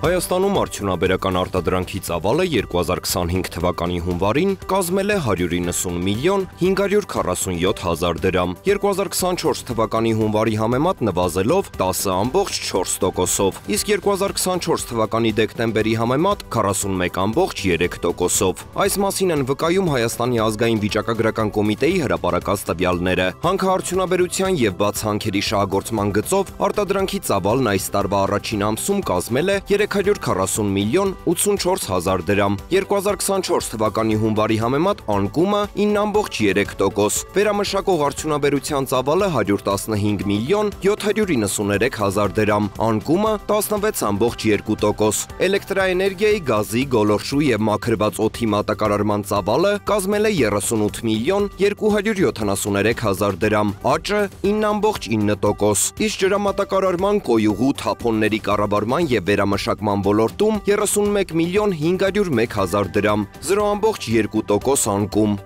Հայաստանում արդյունաբերական արտադրանքի ծավալը 2025 թվականի հունվարին կազմել է 190 միլիոն 547 հազար դրամ, 2024 թվականի հունվարի համեմատ նվազելով 10,4%-ով, իսկ 2024 թվականի դեկտեմբերի համեմատ 41,3%-ով։ Այս մասին են վկայում Հայաստանի ազգային վիճակագրական կոմիտեի հրապարակած տվյալները։ Հանքարդյունաբերության եւ բացհանքերի շահագործման գծով արտադրանքի ծավալն այս տարվա առաջին ամսում կազմել է 340 միլիոն 84 հազար դրամ, 2024 թվականի հունվարի համեմատ անկումը 9,3%, վերամշակող արդյունաբերության ծավալը 115 միլիոն 793 հազար դրամ, անկումը 16,2%, էլեկտրաէներգիայի, գազի, գոլորշու եւ մաքրված օդի մատակարարման ծավալը կազմել է 38 միլիոն 273 հազար դրամ, աճը 9,9%, իսկ ջրամատակարարման, կոյուղու, թափոնների կառավարման եւ վերամշակման ոլորտում 31 միլիոն 501 հազար դրամ, 0,2% անկում։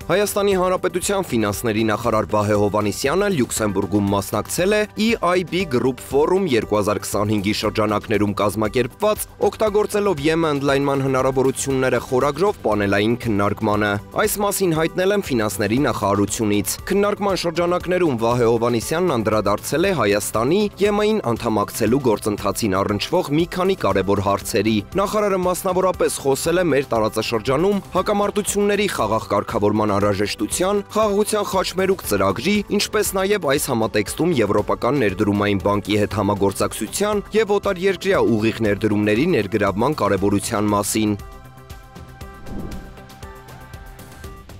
Հայաստանի Հանրապետության ֆինանսների նախարար Վահե Հովհաննիսյանը Լյուքսեմբուրգում մասնակցել է EIB Group Forum 2025-ի շրջանակներում կազմակերպված օգտագործելով ԵՄ ընդլայնման հնարավորությունները խորագրով պանելային քննարկմանը։ Այս մասին հայտնել են ֆինանսների նախարարությունից։ Քննարկման շրջանակներում Վահե Հովհաննիսյանն անդրադարձել է Հայաստանի ԵՄ-ին անդամակցելու գործընթացին առնչվող մի քանի կարևոր հարցերի։ Նախարարը մասնավորապես խոսել է մեր տարածաշրջանում հակամարտությունների խաղաղ կարգավորման անհրաժեշտության, խաղաղության խաչմերուկ ծրագրի, ինչպես նաև այս համատեքստում Եվրոպական ներդրումային բանկի հետ համագործակցության եւ օտարերկրյա ուղիղ ներդրումների ներգրավման կարեւորության մասին։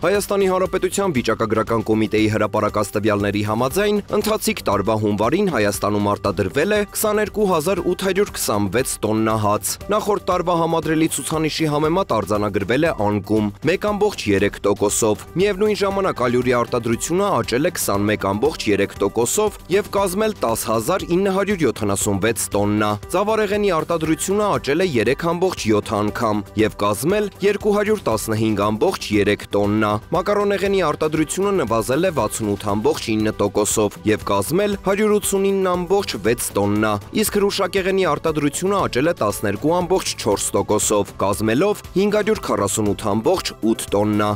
Հայաստանի Հանրապետության վիճակագրական կոմիտեի հրապարակած տվյալների համաձայն ընթացիկ տարվա հունվարին Հայաստանում արտադրվել է 22826 տոննա հաց։ Նախորդ տարվա համադրելի ցուցանիշի համեմատ արձանագրվել է անկում 1,3%-ով։ Միևնույն ժամանակ ալյուրի արտադրությունը աճել է 21,3%-ով եւ կազմել 10976 տոննա։ Ծավարեղենի արտադրությունը աճել է 3,7 անգամ եւ կազմել 215,3 տոննա։ Մակարոնեղենի արտադրությունը նվազել է 68,9%-ով եւ կազմել 189,6 տոննա, իսկ հրուշակեղենի արտադրությունը աճել է 12,4%-ով, կազմելով 548,8 տոննա։